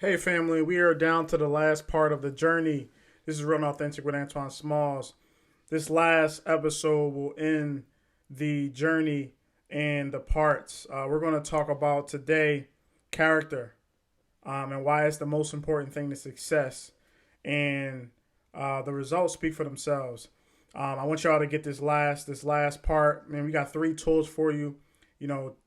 Hey family, we are down to the last part of the journey. This is Real and Authentic with Antoine Smalls. This last episode will end the journey and the parts. We're going to talk about today character and why it's the most important thing to success. And the results speak for themselves. I want y'all to get this last part. Man, we got 3 tools for you.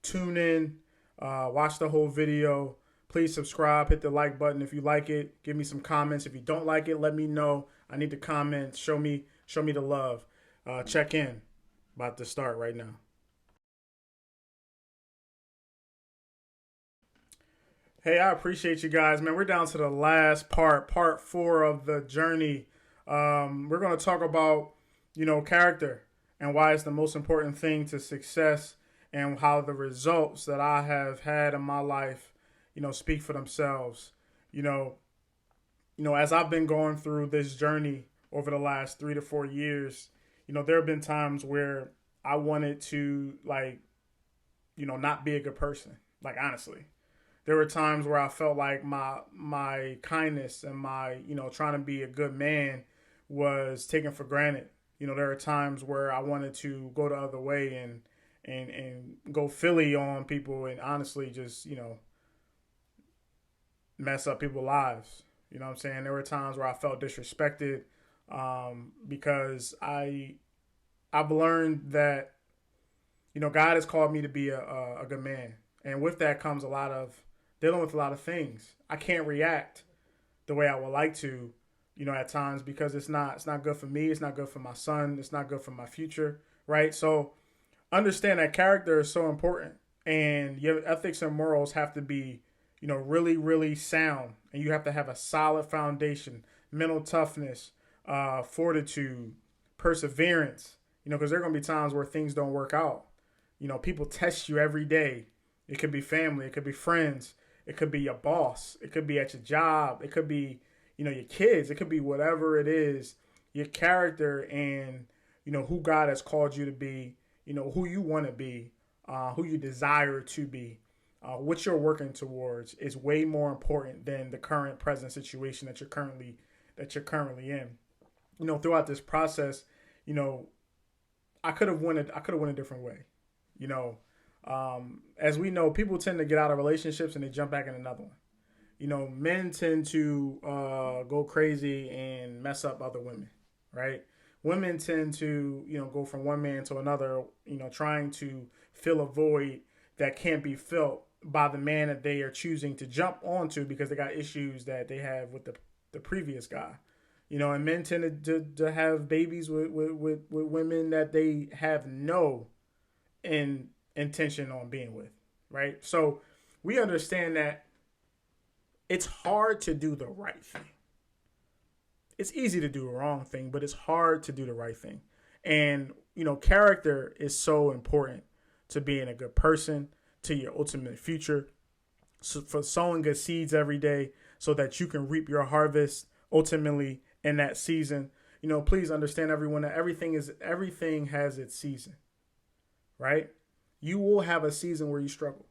Tune in, watch the whole video. Please subscribe, hit the like button if you like it. Give me some comments. If you don't like it, let me know. I need the comments. Show me the love. Check in. About to start right now. Hey, I appreciate you guys, man. We're down to the last part 4 of the journey. We're going to talk about, character and why it's the most important thing to success and how the results that I have had in my life speak for themselves. You know, as I've been going through this journey over the last 3 to 4 years, there have been times where I wanted to not be a good person. Like honestly, there were times where I felt like my kindness and my trying to be a good man was taken for granted. There are times where I wanted to go the other way and go Philly on people and honestly just mess up people's lives. You know what I'm saying? There were times where I felt disrespected because I've learned that God has called me to be a good man, and with that comes a lot of dealing with a lot of things. I can't react the way I would like to, at times because it's not good for me. It's not good for my son. It's not good for my future, right? So understand that character is so important, and your ethics and morals have to be really, really sound. And you have to have a solid foundation, mental toughness, fortitude, perseverance, because there are going to be times where things don't work out. People test you every day. It could be family. It could be friends. It could be your boss. It could be at your job. It could be, your kids. It could be whatever it is, your character and, who God has called you to be, who you want to be, who you desire to be. What you're working towards is way more important than the current present situation that you're currently in. Throughout this process, I could have went a different way. As we know, people tend to get out of relationships and they jump back in another one. Men tend to go crazy and mess up other women, right? Women tend to go from one man to another, trying to fill a void that can't be filled by the man that they are choosing to jump onto because they got issues that they have with the previous guy. And men tend to have babies with women that they have no intention on being with, right? So we understand that it's hard to do the right thing. It's easy to do the wrong thing, but it's hard to do the right thing. And, character is so important to being a good person, to your ultimate future, so for sowing good seeds every day so that you can reap your harvest ultimately in that season. Please understand everyone that everything has its season, right? You will have a season where you struggle.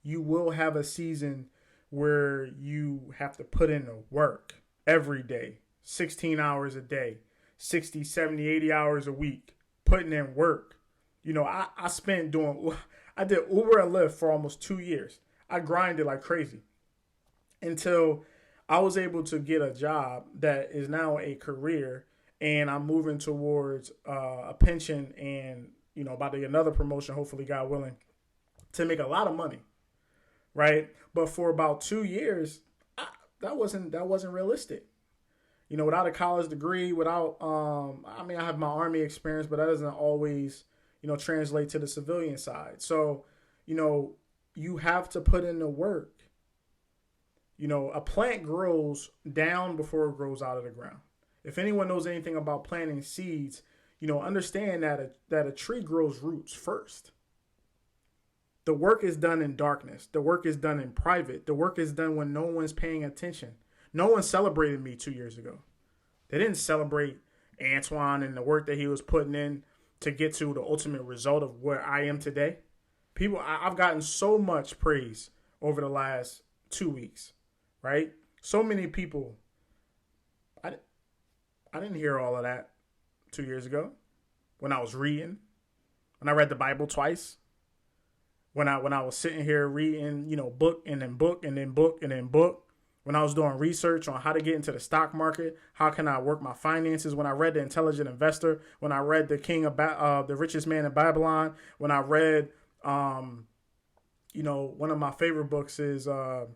You will have a season where you have to put in the work every day, 16 hours a day, 60, 70, 80 hours a week, putting in work. I did Uber and Lyft for almost 2 years. I grinded like crazy until I was able to get a job that is now a career, and I'm moving towards a pension and about to get another promotion, hopefully God willing, to make a lot of money, right? But for about 2 years, that wasn't realistic. Without a college degree, without I have my Army experience, but that doesn't always translate to the civilian side. So, you have to put in the work. A plant grows down before it grows out of the ground. If anyone knows anything about planting seeds, understand that a tree grows roots first. The work is done in darkness. The work is done in private. The work is done when no one's paying attention. No one celebrated me 2 years ago. They didn't celebrate Antoine and the work that he was putting in to get to the ultimate result of where I am today. I've gotten so much praise over the last 2 weeks. right? So many people, I, I didn't hear all of that 2 years ago when I was reading, when I read the Bible twice, when I was sitting here reading, book and then book and then book and then book, when I was doing research on how to get into the stock market, how can I work my finances, when I read The Intelligent Investor, when I read The Richest Man in Babylon, when I read, one of my favorite books is, I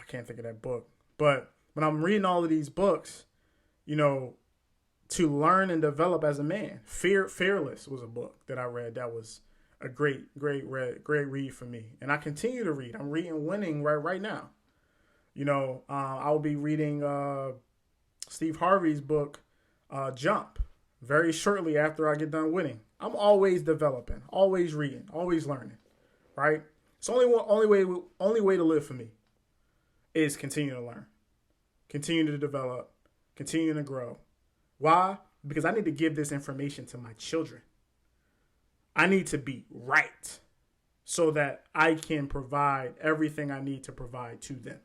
can't think of that book, but when I'm reading all of these books, to learn and develop as a man, Fearless was a book that I read that was a great read for me. And I continue to read. I'm reading Winning right now. I'll be reading Steve Harvey's book, Jump, very shortly after I get done winning. I'm always developing, always reading, always learning, right? It's only way to live for me is continue to learn, continue to develop, continue to grow. Why? Because I need to give this information to my children. I need to be right so that I can provide everything I need to provide to them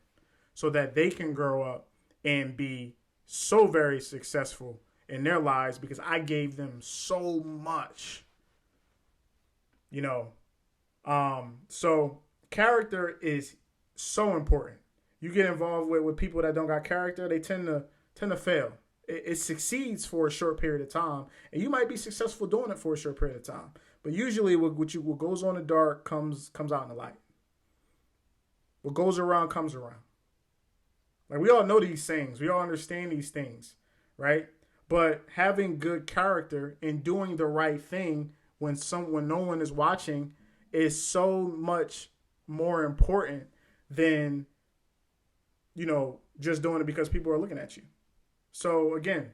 so that they can grow up and be so very successful in their lives because I gave them so much, So character is so important. You get involved with people that don't got character, they tend to fail. It succeeds for a short period of time, and you might be successful doing it for a short period of time. But usually, what goes on in the dark comes out in the light. What goes around comes around. Like, we all know these things, we all understand these things, right? But having good character and doing the right thing when no one is watching is so much more important than just doing it because people are looking at you. So again,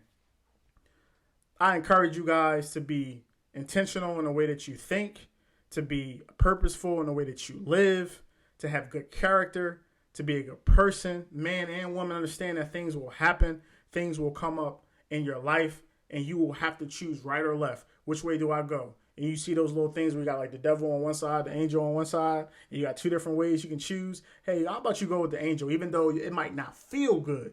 I encourage you guys to be intentional in the way that you think, to be purposeful in the way that you live, to have good character, to be a good person. Man and woman, understand that things will happen, things will come up in your life, and you will have to choose right or left. Which way do I go? And you see those little things where you got like the devil on one side, the angel on one side, and you got two different ways you can choose. Hey, how about you go with the angel, even though it might not feel good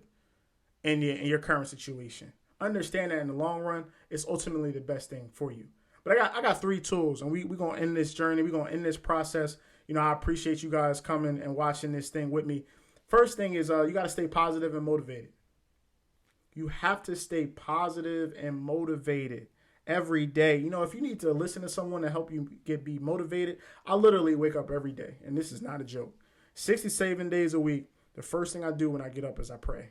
in your current situation. Understand that in the long run, it's ultimately the best thing for you. But I got 3 tools, and we're going to end this journey. We're going to end this process. I appreciate you guys coming and watching this thing with me. First thing is you got to stay positive and motivated. You have to stay positive and motivated every day. If you need to listen to someone to help you be motivated, I literally wake up every day, and this is not a joke. 67 days a week, the first thing I do when I get up is I pray.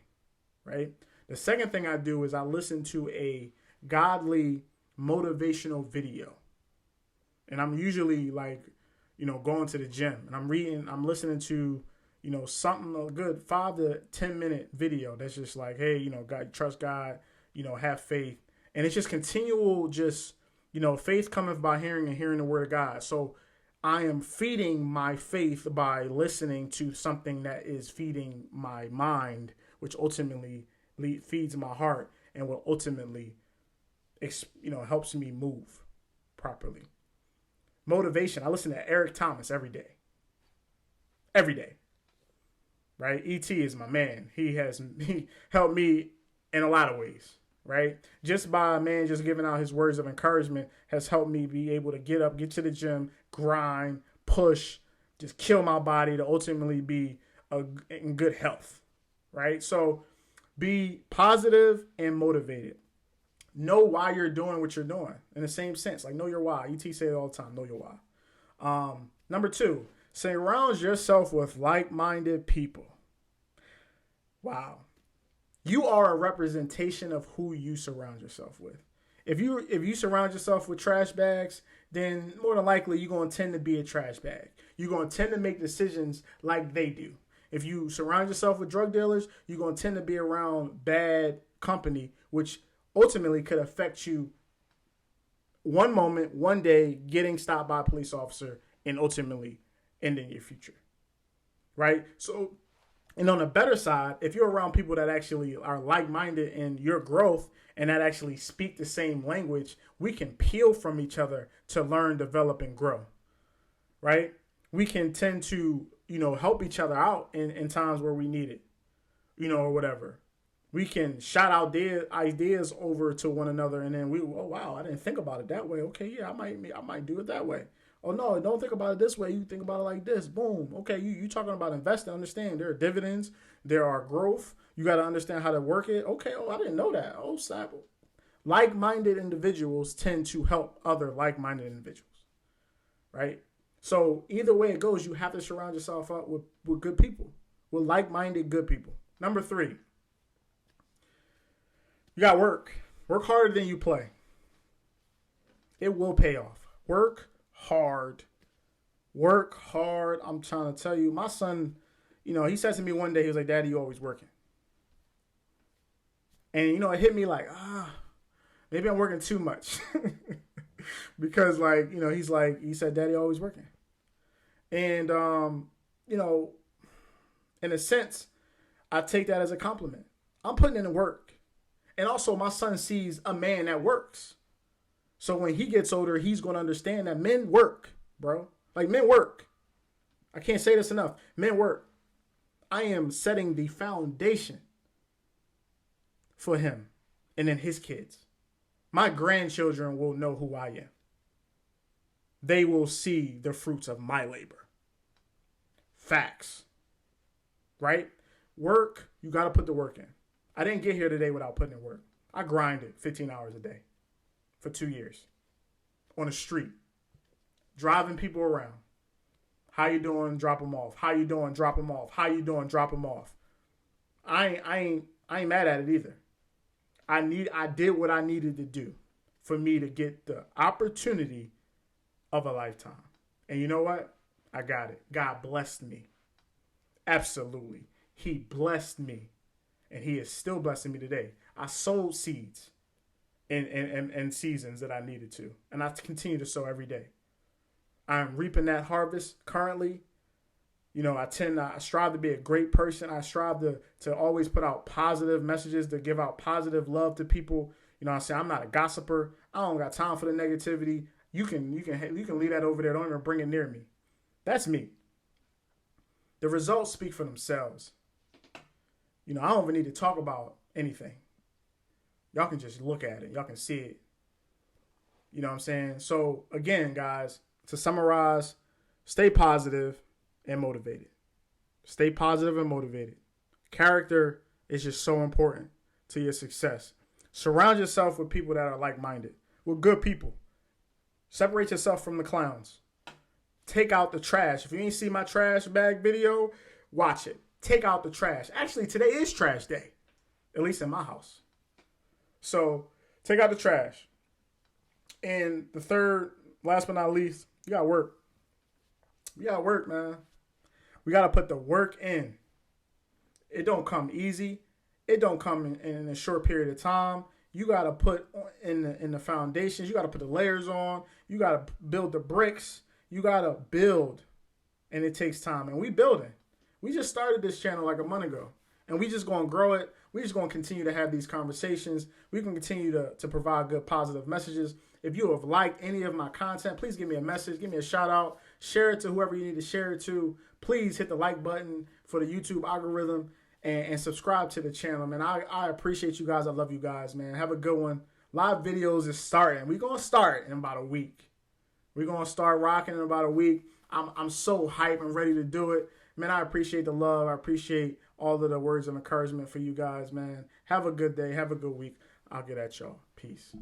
Right? The second thing I do is I listen to a godly motivational video. And I'm usually going to the gym and I'm listening to, something a good 5 to 10 minute video. That's just like, hey, God, trust God, have faith. And it's just continual, faith cometh by hearing and hearing the word of God. So I am feeding my faith by listening to something that is feeding my mind, which ultimately feeds my heart and will ultimately, helps me move properly. Motivation. I listen to Eric Thomas every day. Every day. Right? E.T. is my man. He helped me in a lot of ways. Right? Just by just giving out his words of encouragement has helped me be able to get up, get to the gym, grind, push, just kill my body to ultimately be in good health. Right? So be positive and motivated. Know why you're doing what you're doing in the same sense. Like, know your why. ET say it all the time. Know your why. Number 2, surround yourself with like-minded people. Wow. You are a representation of who you surround yourself with. If you surround yourself with trash bags, then more than likely you're going to tend to be a trash bag. You're going to tend to make decisions like they do. If you surround yourself with drug dealers, you're going to tend to be around bad company, which ultimately could affect you one moment, one day, getting stopped by a police officer and ultimately ending your future. Right? So, and on the better side, if you're around people that actually are like-minded in your growth and that actually speak the same language, we can peel from each other to learn, develop, and grow. Right? We can tend to help each other out in times where we need it, or whatever. We can shout out ideas over to one another, and then oh wow, I didn't think about it that way. Okay, yeah, I might do it that way. Oh no, don't think about it this way. You think about it like this. Boom. Okay, you talking about investing? Understand there are dividends, there are growth. You got to understand how to work it. Okay. Oh, I didn't know that. Oh, snap. Like-minded individuals tend to help other like-minded individuals, right? So either way it goes, you have to surround yourself up with good people, with like-minded good people. Number 3. You got work. Work harder than you play. It will pay off. Work hard. Work hard. I'm trying to tell you. My son, he said to me one day, he was like, Daddy, you always working. And, it hit me like, maybe I'm working too much. Because, he said, Daddy, always working. And, in a sense, I take that as a compliment. I'm putting in the work. And also, my son sees a man that works. So when he gets older, he's going to understand that men work, bro. Like, men work. I can't say this enough. Men work. I am setting the foundation for him and then his kids. My grandchildren will know who I am. They will see the fruits of my labor. Facts. Right? Work, you got to put the work in. I didn't get here today without putting in work. I grinded 15 hours a day for 2 years on the street, driving people around. How you doing? Drop them off. How you doing? Drop them off. How you doing? Drop them off. I ain't mad at it either. I did what I needed to do for me to get the opportunity of a lifetime. And you know what? I got it. God blessed me. Absolutely. He blessed me. And he is still blessing me today. I sowed seeds in seasons that I needed to. And I continue to sow every day. I'm reaping that harvest currently. I strive to be a great person. I strive to always put out positive messages, to give out positive love to people. I say I'm not a gossiper. I don't got time for the negativity. You can leave that over there. Don't even bring it near me. That's me. The results speak for themselves. I don't even need to talk about anything. Y'all can just look at it. Y'all can see it. You know what I'm saying? So, again, guys, to summarize, stay positive and motivated. Stay positive and motivated. Character is just so important to your success. Surround yourself with people that are like-minded, with good people. Separate yourself from the clowns. Take out the trash. If you ain't see my trash bag video, watch it. Take out the trash. Actually, today is trash day, at least in my house. So take out the trash. And the third, last but not least, you got to work. You got to work, man. We got to put the work in. It don't come easy. It don't come in a short period of time. You got to put in the foundations. You got to put the layers on. You got to build the bricks. You got to build. And it takes time. And we building. We just started this channel like a month ago. And we just going to grow it. We just going to continue to have these conversations. We can continue to provide good positive messages. If you have liked any of my content, please give me a message. Give me a shout out. Share it to whoever you need to share it to. Please hit the like button for the YouTube algorithm and subscribe to the channel, man. I appreciate you guys. I love you guys, man. Have a good one. Live videos is starting. We're going to start in about a week. We're going to start rocking in about a week. I'm so hyped and ready to do it. Man, I appreciate the love. I appreciate all of the words of encouragement for you guys, man. Have a good day. Have a good week. I'll get at y'all. Peace.